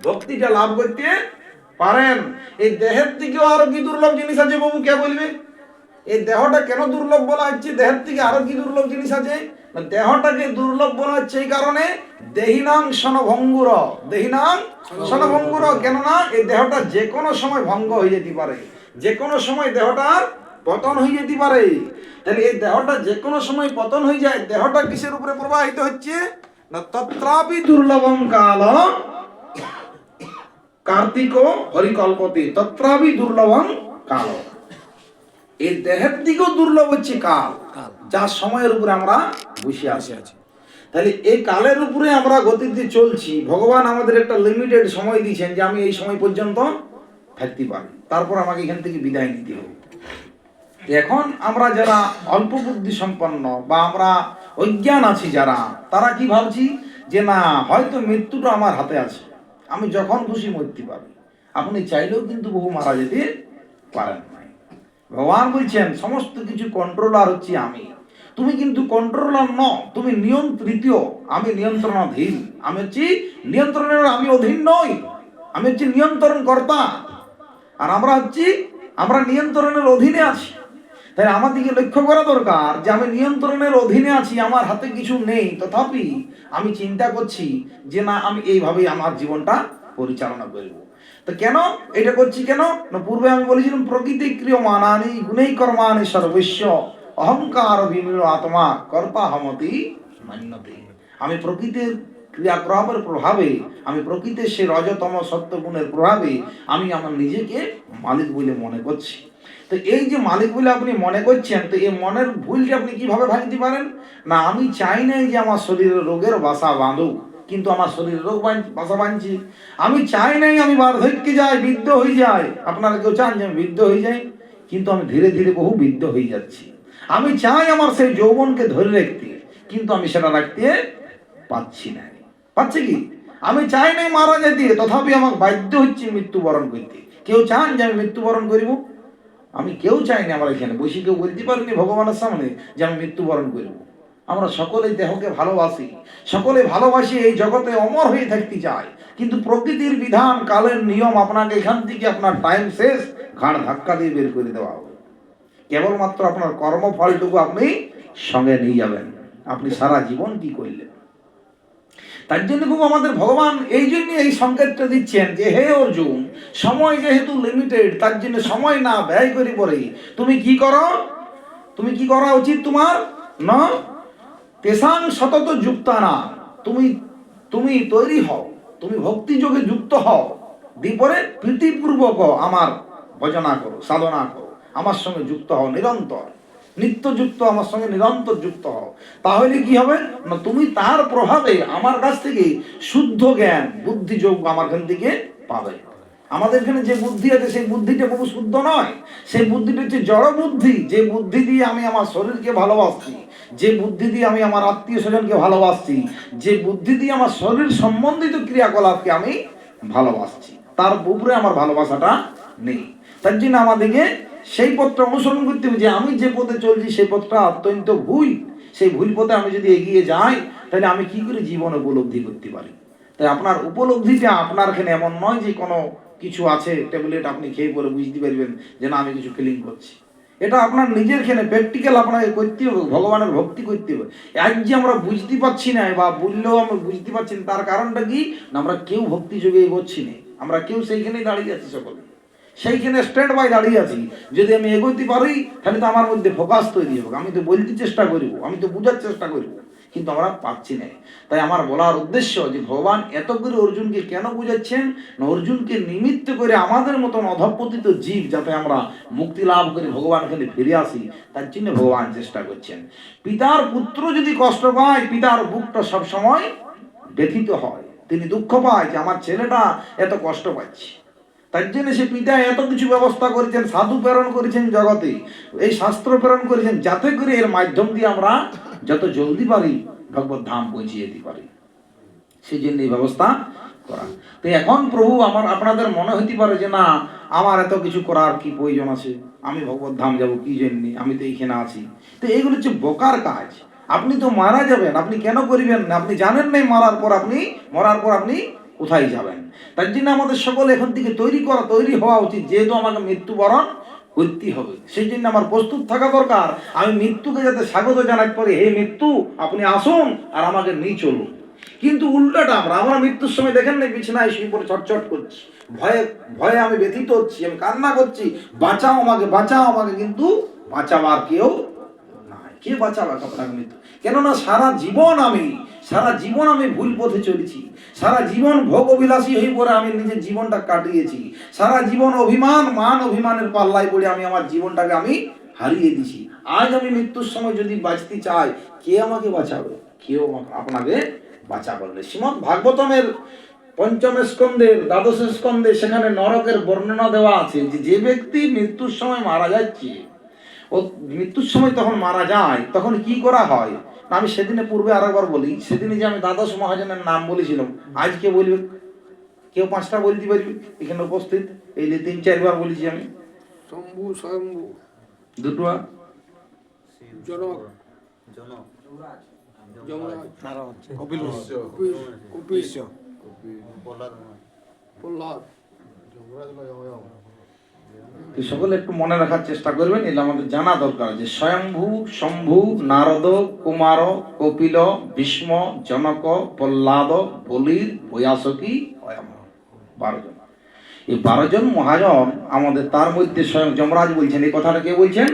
ভক্তিটা লাভ করতে পারেন। এই দেহের থেকেও আরো কি দুর্লভ জিনিস আছে বাবু, কে বলবে? এই দেহটা কেন দুর্লভ বলা হচ্ছে? দেহের থেকে আরো কি দুর্লভ জিনিস আছে? দেহটাকে দুর্লভ বলা হচ্ছে এই কারণে, দেহিনাং সনভঙ্গুর, দেহিনাং সনভঙ্গুর। কেননা এই দেহটা যে কোনো সময় ভঙ্গ হয়ে যেতে পারে, যে কোনো সময় দেহটার পতন হয়ে যেতে পারে। তাহলে এই দেহটা যে কোনো সময় পতন হয়ে যায়, দেহটা কিসের উপরে প্রবাহিত হচ্ছে না? তত্রাপি দুর্লভম কাল কার্তিক হরিকল্পতে, তত্রাপি দুর্লভম কাল। এই দেহের দিকেও দুর্লভ হচ্ছে কাল, যা সময়ের উপরে আমরা বসে আছি। তাহলে এই কালের উপরে আমরা গতিতে চলছি। ভগবান আমাদের একটা লিমিটেড সময় দিয়েছেন যে আমি এই সময় পর্যন্ত থাকতে পারি, তারপর আমাকে এখান থেকে বিদায় নিতে হবে। এখন আমরা যারা অল্প বুদ্ধি সম্পন্ন বা আমরা অজ্ঞান আছি যারা, তারা কি ভাবছি যে না, হয়তো মৃত্যুটা আমার হাতে আছে, আমি যখন খুশি মরতে পারি। আপনি চাইলেও কিন্তু বহু মারা যেতে পারেন না। ভগবান বলছেন সমস্ত কিছু কন্ট্রোলার হচ্ছে আমি, তুমি কিন্তু কন্ট্রোলার ন, তুমি নিয়ন্ত্রিত, আমি নিয়ন্ত্রণাধীন। আমি হচ্ছি নিয়ন্ত্রণের, আমি অধীন নই, আমি হচ্ছি নিয়ন্ত্রণ কর্তা। আর আমরা নিয়ন্ত্রণের অধীনে আছি। তাই আমাদেরকে লক্ষ্য করা দরকার যে আমি নিয়ন্ত্রণের অধীনে আছি, আমার হাতে কিছু নেই, তথাপি আমি চিন্তা করছি যে না, আমি এইভাবেই আমার জীবনটা পরিচালনা করব। তো কেন এটা করছি? কেন না, পূর্বে আমি বলেছিলাম প্রকৃতি ক্রিয়মানানি গুণেই কর্মাণি সর্বস্ব অহংকার বিমূঢ় আত্মা কর্তা হমতি মান্যতে। আমি প্রকৃতির ক্রিয়াকলাপের প্রভাবে, আমি প্রকৃতির সে রজতম সত্যগুণের প্রভাবে আমি আমার নিজেকে মালিক বলে মনে করছি। তো এই যে মালিক বলে আপনি মনে করছেন, তো এই মনের ভুলকে আপনি কিভাবে ভাঙতে পারেন? না, আমি চাই নাই যে আমার শরীরে রোগের বাসা বাঁধুক, কিন্তু আমার শরীরে রোগ বাসা বাঁধছি। আমি চাই নাই আমি বার্ধক্যে যাই, বৃদ্ধ হয়ে যাই। আপনারা কেউ চান যে আমি বৃদ্ধ হয়ে যাই? কিন্তু আমি ধীরে ধীরে বহু বৃদ্ধ হয়ে যাচ্ছি। আমি চাই আমার সেই যৌবনকে ধরে রাখতে, কিন্তু আমি সেটা রাখতে পাচ্ছি না। পাচ্ছি কি? আমি চাই নাই মারা যেতে, তথাপি আমাকে বাধ্য হচ্ছে মৃত্যুবরণ করতে। কেউ চান যে আমি মৃত্যুবরণ করিব? আমি কেউ চাই না। আমরা এখানে বসে কেউ বলতে পারিনি ভগবানের সামনে যে আমি মৃত্যুবরণ করব। আমরা সকলেই দেহকে ভালোবাসি, সকলে ভালোবাসি, এই জগতে অমর হয়ে থাকতে চাই। কিন্তু প্রকৃতির বিধান, কালের নিয়ম, আপনাকে এখান থেকে আপনার টাইম শেষ, ঘাড় ধাক্কা দিয়ে বের করে দেওয়া হবে। কেবলমাত্র আপনার কর্মফলটুকু আপনি সঙ্গে নিয়ে যাবেন। আপনি সারা জীবন কি করলেন? তার জন্য খুব আমাদের ভগবান এই জন্য এই সংকেতটা দিচ্ছেন যে হে অর্জুন, সময় যেহেতু লিমিটেড, তার জন্য সময় না ব্যয় করে পরে তুমি কি করো? তুমি কি করা উচিত তোমার? না তেসাং সতত যুক্তানা, তুমি তুমি তৈরি হও, তুমি ভক্তি যোগে যুক্ত হও, বিপরে প্রীতিপূর্বক আমার ভজনা করো, সাধনা করো, আমার সঙ্গে যুক্ত হও, নিরন্তর নিত্যযুক্ত, আমার সঙ্গে নিরন্তর যুক্ত হও। তাহলে কি হবে না, তুমি তার প্রভাবে আমার কাছ থেকে শুদ্ধ জ্ঞান বুদ্ধি যোগ আমার কাছ থেকে পাবে। আমাদের এখানে যে বুদ্ধি আছে সেই বুদ্ধিটা বহু শুদ্ধ নয়। সেই বুদ্ধিটা হচ্ছে জড় বুদ্ধি, যে বুদ্ধি দিয়ে আমি আমার শরীরকে ভালোবাসছি, যে বুদ্ধি দিয়ে আমি আমার আত্মীয় স্বজনকে ভালোবাসছি, যে বুদ্ধি দিয়ে আমার শরীর সম্বন্ধিত ক্রিয়াকলাপকে আমি ভালোবাসছি, তার উপরে আমার ভালোবাসাটা নেই। তার জন্য আমাদেরকে সেই পথটা অনুসরণ করতে হবে যে আমি যে পথে চলছি সেই পথটা অত্যন্ত ভুল। সেই ভুল পথে আমি যদি এগিয়ে যাই, তাহলে আমি কি করে জীবন উপলব্ধি করতে পারি? তাই আপনার উপলব্ধিটা আপনার এখানে এমন নয় যে কোনো কিছু আছে ট্যাবলেট আপনি খেয়ে পরে বুঝতে পারবেন যে না আমি কিছু ফিলিং করছি। এটা আপনার নিজের এখানে প্র্যাকটিক্যাল আপনাকে করতে হবে, ভগবানের ভক্তি করতে হবে। আজ যে আমরা বুঝতে পারছি না বা বললেও আমরা বুঝতে পারছি না, তার কারণটা কি না, আমরা কেউ ভক্তি যোগে এগোচ্ছি না। আমরা কেউ সেইখানেই দাঁড়িয়ে আছি, সকলে সেইখানে স্ট্যান্ড বাই দাঁড়িয়ে আছি। যদি আমি এগোতে পারি তাহলে তো আমার মধ্যে ফোকাস তৈরি হবে, আমি তো বলতে চেষ্টা করব, আমি তো বোঝার চেষ্টা করব, কিন্তু আমরা পাচ্ছি না। তাই আমার বলার উদ্দেশ্য যে ভগবান এত করে অর্জুনকে কেন বুঝাচ্ছেন না, অর্জুনকে নিমিত্ত করে আমাদের মতন অধঃপতিত জীব যাতে আমরা মুক্তি লাভ করে ভগবান এখানে ফিরে আসি, তার জন্য ভগবান চেষ্টা করছেন। পিতার পুত্র যদি কষ্ট পায়, পিতার বুকটা সবসময় ব্যথিত হয়, তিনি দুঃখ পায় যে আমার ছেলেটা এত কষ্ট পাচ্ছে। তার জন্য সে পিতা এত কিছু ব্যবস্থা করেছেন, সাধু প্রেরণ করেছেন জগতে, এই শাস্ত্র প্রেরণ করেছেন, যাতে করে এর মাধ্যম দিয়ে আমরা যত জলদি পারি ভগবত ধাম পৌঁছে যেতে পারি। সেই জন্য এই ব্যবস্থা করা। তো এখন প্রভু আপনাদের মনে হতে পারে যে না, আমার এত কিছু করার কি প্রয়োজন আছে, আমি ভগবত ধাম যাবো কি জন্য, আমি তো এইখানে আছি। তো এইগুলো হচ্ছে বোকার কাজ। আপনি তো মারা যাবেন, আপনি কেন করিবেন না? আপনি জানেন নাই মরার পর আপনি কোথায় যাবেন। তার জন্য আমাদের সকলে এখন থেকে তৈরি হওয়া উচিত, যেহেতু আমাকে মৃত্যুবরণ করতে হবে, সেই জন্য আমার প্রস্তুত থাকা দরকার। আমি মৃত্যুকে যাতে স্বাগত জানাতে পারি, হে মৃত্যু আপনি আসুন আর আমাকে নিয়ে চলুন। কিন্তু উল্টাটা আমরা মৃত্যুর সময় দেখেন না, বিছানায় শুয়ে পড়ে ছটছট করছি, ভয়ে ভয়ে আমি ব্যথিত হচ্ছি, আমি কান্না করছি, বাঁচাও আমাকে, বাঁচাও আমাকে, কিন্তু বাঁচাবার কেউ নাই। কে বাঁচাবে আপনাকে মৃত্যু? কেননা সারা জীবন আমি ভুল পথে চলেছি, সারা জীবন ভোগ অভিলাষী হয়ে পড়ে আমি নিজের জীবনটা কাটিয়েছি, সারা জীবন অভিমানের পাল্লায় পড়ে আমি আমার জীবনটাকে আমি হারিয়ে দিছি। আজ আমি মৃত্যুর সময় যদি বাঁচতে চাই, কে আমাকে বাঁচাবে? কেউ আপনাকে বাঁচাবে না। শ্রীমদ্ ভাগবতমের পঞ্চম স্কন্ধের দ্বাদশ স্কন্ধে সেখানে নরকের বর্ণনা দেওয়া আছে, যে ব্যক্তি মৃত্যুর সময় মারা যাচ্ছে, ও মৃত্যুর সময় তখন মারা যায়, তখন কি করা হয়। আমি সেদিনে পূর্বে আরেকবার বলি, সেদিনে যে আমি দ্বাদশ মহাজনের নাম বলেছিলাম, আজকে বলবে কেউ 5টা বলতে পারবে এখানে উপস্থিত? এই যে 3-4 বার বলেছি আমি। শম্ভু, স্বয়ম্ভু, দুটো জনক, যমরাজ, কপিল, প্রহ্লাদ। সকলে একটু মনে রাখার চেষ্টা করবেন, এটা আমাদের জানা দরকার যে স্বয়ম্ভু, শম্ভু, নারদ, কুমার, কপিল, ভীষ্ম, জনক, প্রহ্লাদ, বলির, বয়াসকি, 12 জন। এই 12 জন মহাজন আমাদের, তার মধ্যে স্বয়ং যমরাজ বলছেন, এই কথাটা কে বলছেন?